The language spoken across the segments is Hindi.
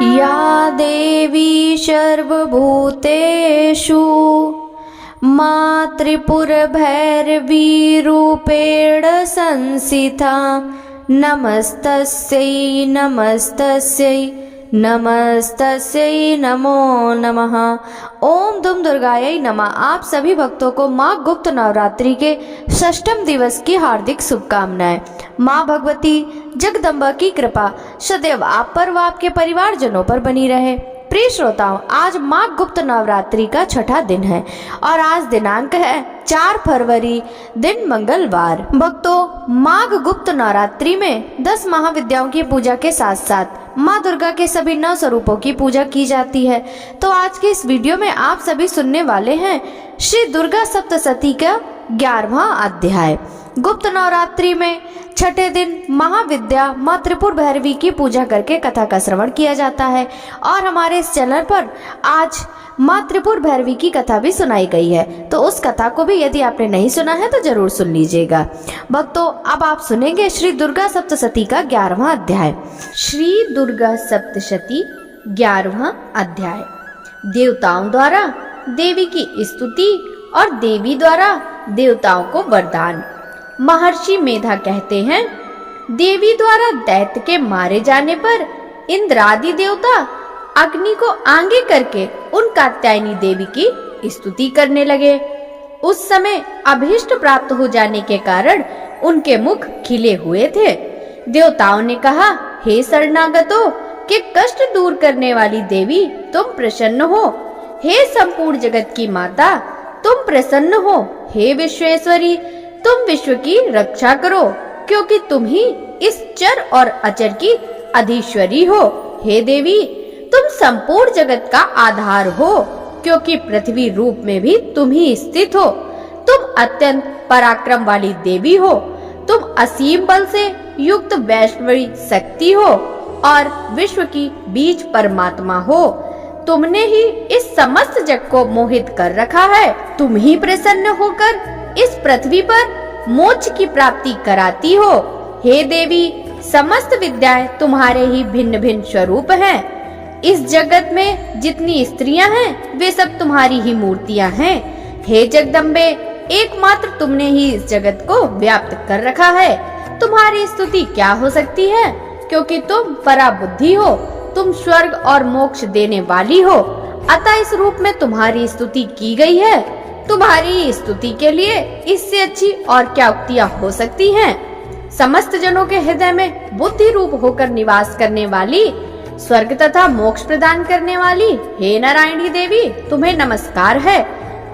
या देवी सर्वभूतेषु त्रिपुरभैरवी रूपेण संस्थिता नमस्तस्यै नमस्तस्यै नमस्तस्यै नमो नमः। ओम दुम दुर्गायै नमः। आप सभी भक्तों को माँ गुप्त नवरात्रि के षष्ठम दिवस की हार्दिक शुभकामनाएं। माँ भगवती जगदम्बा की कृपा सदैव आप पर व आपके परिवारजनों पर बनी रहे। प्रिय श्रोताओं, आज माघ गुप्त नवरात्रि का छठा दिन है और आज दिनांक है 4 फरवरी दिन मंगलवार। भक्तों, माघ गुप्त नवरात्रि में 10 महाविद्याओं की पूजा के साथ साथ माँ दुर्गा के सभी 9 स्वरूपों की पूजा की जाती है। तो आज के इस वीडियो में आप सभी सुनने वाले हैं श्री दुर्गा सप्तशती का 11वां अध्याय। गुप्त नवरात्रि में छठे दिन महाविद्या माँ त्रिपुर भैरवी की पूजा करके कथा का श्रवण किया जाता है और हमारे इस चैनल पर आज माँ त्रिपुर भैरवी की कथा भी सुनाई गई है। तो उस कथा को भी यदि आपने नहीं सुना है तो जरूर सुन लीजिएगा। भक्तों, अब आप सुनेंगे श्री दुर्गा सप्तशती का 11वां अध्याय। श्री दुर्गा सप्तशती 11वां अध्याय। देवताओं द्वारा देवी की स्तुति और देवी द्वारा देवताओं को वरदान। महर्षि मेधा कहते हैं, देवी द्वारा दैत्य के मारे जाने पर इंद्रादि देवता अग्नि को आगे करके उन कात्यायनी देवी की स्तुति करने लगे। उस समय अभीष्ट प्राप्त हो जाने के कारण उनके मुख खिले हुए थे। देवताओं ने कहा, हे शरणागतों के कष्ट दूर करने वाली देवी, तुम प्रसन्न हो। हे संपूर्ण जगत की माता, तुम प्रसन्न हो। हे विश्वेश्वरी, तुम विश्व की रक्षा करो, क्योंकि तुम ही इस चर और अचर की अधीश्वरी हो। हे देवी, तुम संपूर्ण जगत का आधार हो, क्योंकि पृथ्वी रूप में भी तुम ही स्थित हो। तुम अत्यंत पराक्रम वाली देवी हो। तुम असीम बल से युक्त वैष्णवी शक्ति हो और विश्व की बीज परमात्मा हो। तुमने ही इस समस्त जग को मोहित कर रखा है। तुम ही प्रसन्न होकर इस पृथ्वी पर मोक्ष की प्राप्ति कराती हो। हे देवी, समस्त विद्याएं तुम्हारे ही भिन्न भिन्न स्वरूप हैं। इस जगत में जितनी स्त्रियां हैं वे सब तुम्हारी ही मूर्तियां हैं। हे जगदम्बे, एकमात्र तुमने ही इस जगत को व्याप्त कर रखा है। तुम्हारी स्तुति क्या हो सकती है, क्योंकि तुम पराबुद्धि हो। तुम स्वर्ग और मोक्ष देने वाली हो, अतः इस रूप में तुम्हारी स्तुति की गई है। तुम्हारी स्तुति के लिए इससे अच्छी और क्या उक्तियां हो सकती हैं। समस्त जनों के हृदय में बुद्धि रूप होकर निवास करने वाली, स्वर्ग तथा मोक्ष प्रदान करने वाली, हे नारायणी देवी, तुम्हें नमस्कार है।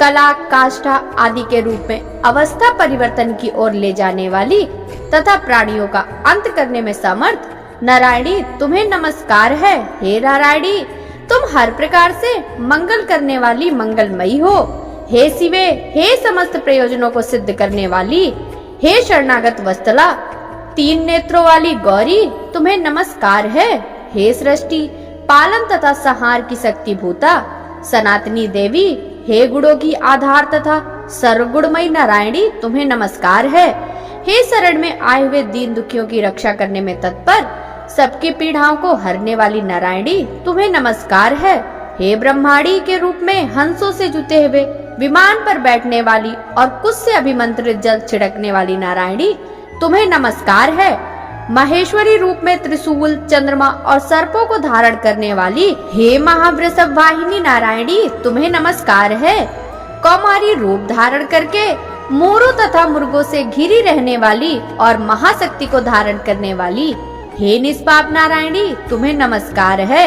कला, काष्ठा आदि के रूप में अवस्था परिवर्तन की ओर ले जाने वाली तथा प्राणियों का अंत करने में समर्थ नारायणी, तुम्हें नमस्कार है। हे नारायणी, तुम हर प्रकार से मंगल करने वाली मंगलमयी हो। हे शिवे, हे समस्त प्रयोजनों को सिद्ध करने वाली, हे शरणागत वत्सला, 3 नेत्रों वाली गौरी, तुम्हें नमस्कार है। हे सृष्टि, पालन तथा संहार की शक्ति भूता सनातनी देवी, हे गुणों की आधार तथा सर्वगुणमयी नारायणी, तुम्हें नमस्कार है। हे शरण में आए हुए दीन दुखियों की रक्षा करने में तत्पर, सबकी पीड़ाओं को हरने वाली नारायणी, तुम्हें नमस्कार है। हे ब्रह्माणी के रूप में हंसों से जुते हुए विमान पर बैठने वाली और कुछ से अभिमंत्रित जल छिड़कने वाली नारायणी, तुम्हें नमस्कार है। महेश्वरी रूप में त्रिशूल, चंद्रमा और सर्पों को धारण करने वाली, हे महावृषभ वाहिनी नारायणी, तुम्हें नमस्कार है। कौमारी रूप धारण करके मोरों तथा मुर्गों से घिरी रहने वाली और महाशक्ति को धारण करने वाली, हे निष्पाप नारायणी, तुम्हें नमस्कार है।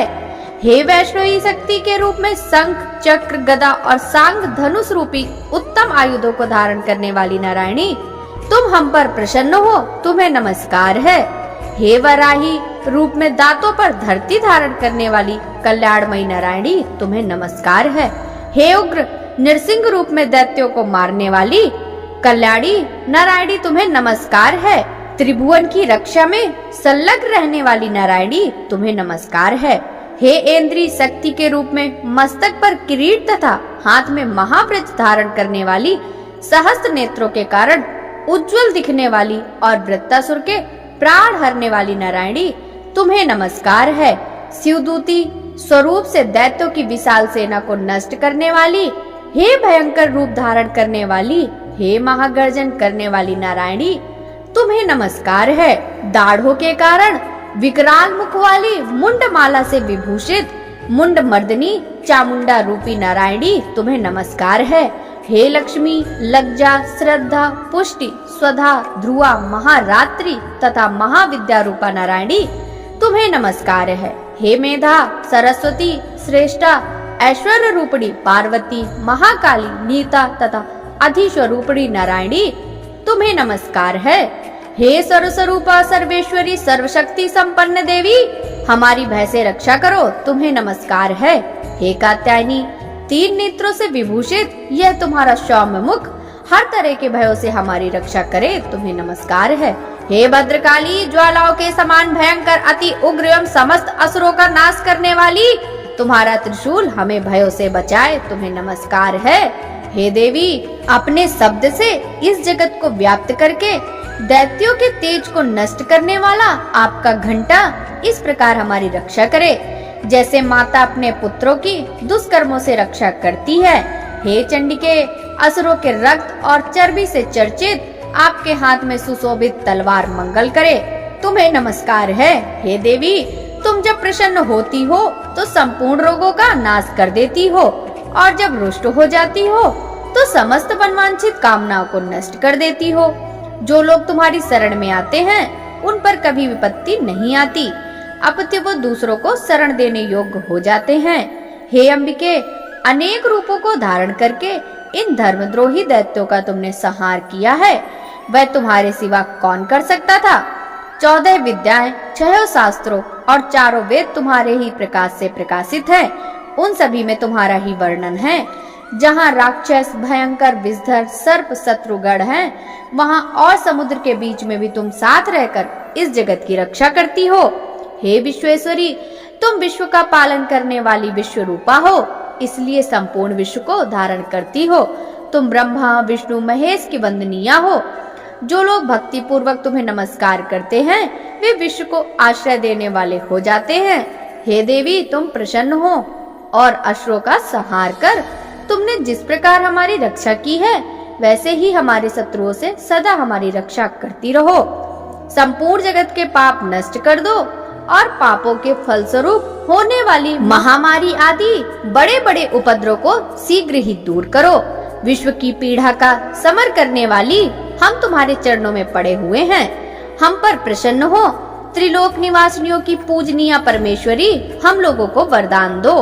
हे वैष्णवी शक्ति के रूप में शंख, चक्र, गदा और सांग धनुष रूपी उत्तम आयुधों को धारण करने वाली नारायणी, तुम हम पर प्रसन्न हो, तुम्हें नमस्कार है। हे वराही रूप में दांतों पर धरती धारण करने वाली कल्याणमयी नारायणी, तुम्हें नमस्कार है। हे उग्र नृसिंह रूप में दैत्यों को मारने वाली कल्याणी नारायणी, तुम्हें नमस्कार है। त्रिभुवन की रक्षा में संलग्न रहने वाली नारायणी, तुम्हें नमस्कार है। हे इंद्री शक्ति के रूप में मस्तक पर किरीट तथा हाथ में महावृक्ष धारण करने वाली, सहस्त्र नेत्रों के कारण उज्जवल दिखने वाली और वृत्तासुर के प्राण हरने वाली नारायणी, तुम्हें नमस्कार है। शिवदूती स्वरूप से दैत्यों की विशाल सेना को नष्ट करने वाली, हे भयंकर रूप धारण करने वाली, हे महागर्जन करने वाली नारायणी, तुम्हें नमस्कार है। दाढ़ों के कारण विकराल मुख वाली, मुंड माला से विभूषित, मुंड मर्दनी चामुंडा रूपी नारायणी, तुम्हें नमस्कार है। हे लक्ष्मी, लज्जा, श्रद्धा, पुष्टि, स्वधा, ध्रुवा, महारात्रि तथा महाविद्या रूपा नारायणी, तुम्हें नमस्कार है। हे मेधा, सरस्वती, श्रेष्ठा, ऐश्वर्य रूपणी पार्वती, महाकाली, नीता तथा अधिस्वरूपणी नारायणी, तुम्हें नमस्कार है। हे सर्वस्वरूपा, सर्वेश्वरी, सर्वशक्ति संपन्न देवी, हमारी भय से रक्षा करो, तुम्हें नमस्कार है। हे कात्यायनी, 3 नेत्रों से विभूषित यह तुम्हारा सौम्य मुख हर तरह के भयों से हमारी रक्षा करे, तुम्हें नमस्कार है। हे भद्रकाली, ज्वालाओं के समान भयंकर, अति उग्र एवं समस्त असुरों का नाश करने वाली, तुम्हारा त्रिशूल हमें भयों से बचाए, तुम्हें नमस्कार है। हे देवी, अपने शब्द से इस जगत को व्याप्त करके दैत्यों के तेज को नष्ट करने वाला आपका घंटा इस प्रकार हमारी रक्षा करे, जैसे माता अपने पुत्रों की दुष्कर्मों से रक्षा करती है। हे चंडिके, असुरों के रक्त और चर्बी से चर्चित आपके हाथ में सुशोभित तलवार मंगल करे, तुम्हें नमस्कार है। हे देवी, तुम जब प्रसन्न होती हो तो संपूर्ण रोगों का नाश कर देती हो, और जब रुष्ट हो जाती हो तो समस्त मनवांछित कामनाओं को नष्ट कर देती हो। जो लोग तुम्हारी शरण में आते हैं उन पर कभी विपत्ति नहीं आती, अपितु वो दूसरों को शरण देने योग्य हो जाते हैं। हे अंबिके, अनेक रूपों को धारण करके इन धर्मद्रोही दैत्यों का तुमने संहार किया है, वह तुम्हारे सिवा कौन कर सकता था। 14 विद्याएं, 6 शास्त्रों और 4 वेद तुम्हारे ही प्रकाश से प्रकाशित है, उन सभी में तुम्हारा ही वर्णन है। जहाँ राक्षस, भयंकर, विषधर, सर्प, शत्रुगण हैं, वहाँ और समुद्र के बीच में भी तुम साथ रहकर इस जगत की रक्षा करती हो। हे विश्वेश्वरी, तुम विश्व का पालन करने वाली विश्व रूपा हो, इसलिए संपूर्ण विश्व को धारण करती हो। तुम ब्रह्मा, विष्णु, महेश की वंदनीया हो। जो लोग भक्ति पूर्वक तुम्हें नमस्कार करते हैं वे विश्व को आश्रय देने वाले हो जाते हैं। हे देवी, तुम प्रसन्न हो और असुरों का संहार कर तुमने जिस प्रकार हमारी रक्षा की है वैसे ही हमारे शत्रुओं से सदा हमारी रक्षा करती रहो। संपूर्ण जगत के पाप नष्ट कर दो और पापों के फलस्वरूप होने वाली महामारी आदि बड़े बड़े उपद्रव को शीघ्र ही दूर करो। विश्व की पीड़ा का समर करने वाली हम तुम्हारे चरणों में पड़े हुए हैं, हम पर प्रसन्न हो। त्रिलोक निवासिनियों की पूजनीय परमेश्वरी, हम लोगों को वरदान दो।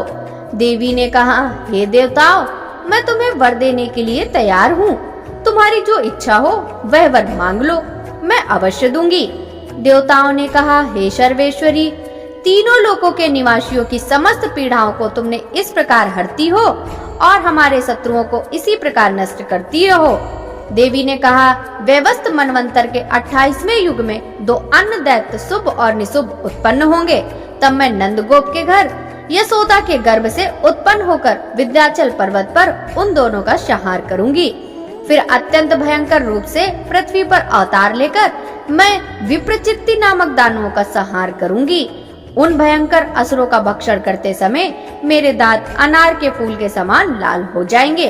देवी ने कहा, हे देवताओं, मैं तुम्हें वर देने के लिए तैयार हूँ। तुम्हारी जो इच्छा हो वह वर मांग लो, मैं अवश्य दूंगी। देवताओं ने कहा, हे सर्वेश्वरी, तीनों लोकों के निवासियों की समस्त पीड़ाओं को तुमने इस प्रकार हरती हो और हमारे शत्रुओं को इसी प्रकार नष्ट करती रहो। देवी ने कहा, व्यवस्थ मनवंतर के 28वें युग में 2 अन्य दैत्य शुभ और निशुभ उत्पन्न होंगे। तब मैं नंदगोप के घर यशोदा के गर्भ से उत्पन्न होकर विंध्याचल पर्वत पर उन दोनों का संहार करूंगी। फिर अत्यंत भयंकर रूप से पृथ्वी पर अवतार लेकर मैं विप्रचित्ति नामक दानवों का संहार करूंगी। उन भयंकर असुरों का भक्षण करते समय मेरे दांत अनार के फूल के समान लाल हो जाएंगे।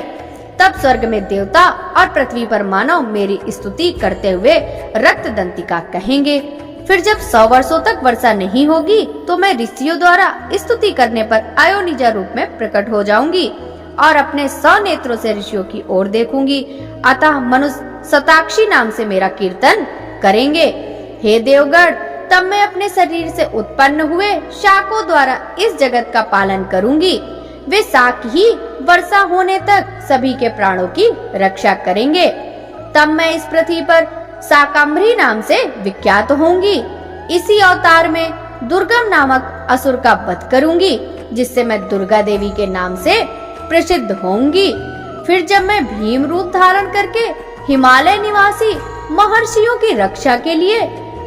तब स्वर्ग में देवता और पृथ्वी पर मानव मेरी स्तुति करते हुए रक्त दंतिका कहेंगे। फिर जब 100 वर्षों तक वर्षा नहीं होगी तो मैं ऋषियों द्वारा स्तुति करने पर अयोनिजा रूप में प्रकट हो जाऊंगी और अपने 100 नेत्रों से ऋषियों की ओर देखूंगी। अतः मनुष्य शताक्षी नाम से मेरा कीर्तन करेंगे। हे देवगण, तब मैं अपने शरीर से उत्पन्न हुए शाकों द्वारा इस जगत का पालन करूंगी। वे शाक ही वर्षा होने तक सभी के प्राणों की रक्षा करेंगे। तब मैं इस पृथ्वी पर शाकंभरी नाम से विख्यात होंगी। इसी अवतार में दुर्गम नामक असुर का वध करूंगी, जिससे मैं दुर्गा देवी के नाम से प्रसिद्ध होंगी। फिर जब मैं भीम रूप धारण करके हिमालय निवासी महर्षियों की रक्षा के लिए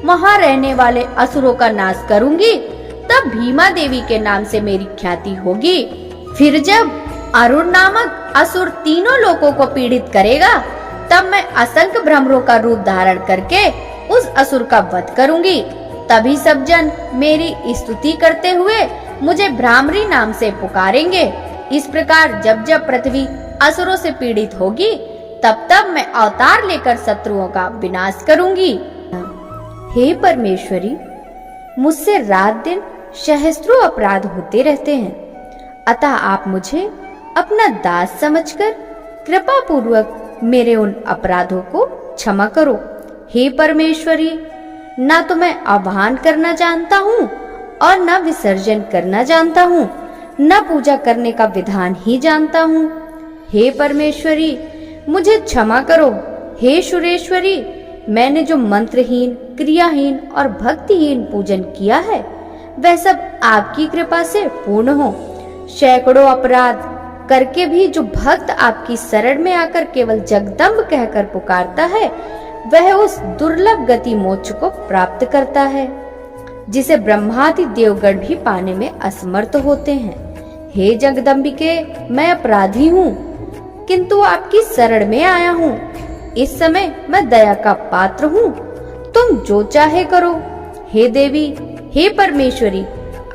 वहां रहने वाले असुरों का नाश करूंगी, तब भीमा देवी के नाम से मेरी ख्याति होगी। फिर जब अरुण नामक असुर तीनों लोगों को पीड़ित करेगा, तब मैं असंख्य भ्रमरों का रूप धारण करके उस असुर का वध करूंगी। तभी सब जन मेरी स्तुति करते हुए मुझे भ्रामरी नाम से पुकारेंगे। इस प्रकार जब जब पृथ्वी असुरों से पीड़ित होगी तब तब मैं अवतार लेकर शत्रुओं का विनाश करूंगी। हे परमेश्वरी, मुझसे रात दिन सहस्त्रों अपराध होते रहते हैं, अतः आप मुझे अपना दास समझकर कृपा पूर्वक मेरे उन अपराधों को क्षमा करो। हे परमेश्वरी, ना तो मैं आह्वान करना जानता हूँ और न विसर्जन करना जानता हूँ, न पूजा करने का विधान ही जानता हूँ। हे परमेश्वरी, मुझे क्षमा करो। हे सुरेश्वरी, मैंने जो मंत्रहीन, क्रियाहीन और भक्तिहीन पूजन किया है वह सब आपकी कृपा से पूर्ण हो। सैकड़ों अपराध करके भी जो भक्त आपकी शरण में आकर केवल जगदम्ब कहकर पुकारता है वह उस दुर्लभ गति मोक्ष को प्राप्त करता है जिसे ब्रह्मादि देवगण भी पाने में असमर्थ होते हैं। हे जगदम्बिके, मैं अपराधी हूँ किंतु आपकी शरण में आया हूँ। इस समय मैं दया का पात्र हूँ, तुम जो चाहे करो। हे देवी, हे परमेश्वरी,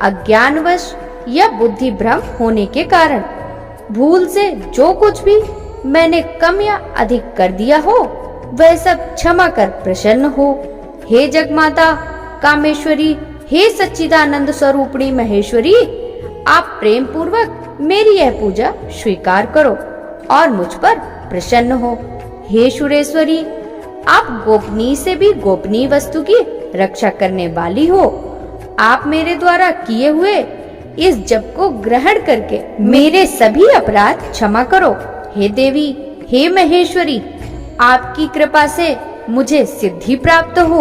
अज्ञानवश या बुद्धि भ्रम होने के कारण भूल से जो कुछ भी मैंने कम या अधिक कर दिया हो वह सब क्षमा कर प्रसन्न हो। हे जगमाता कामेश्वरी, हे सच्चिदानंद स्वरूपिणी महेश्वरी, आप प्रेम पूर्वक मेरी यह पूजा स्वीकार करो और मुझ पर प्रसन्न हो। हे सुरेश्वरी, आप गोपनीय से भी गोपनीय वस्तु की रक्षा करने वाली हो। आप मेरे द्वारा किए हुए इस जप को ग्रहण करके मेरे सभी अपराध क्षमा करो। हे देवी, हे महेश्वरी, आपकी कृपा से मुझे सिद्धि प्राप्त हो।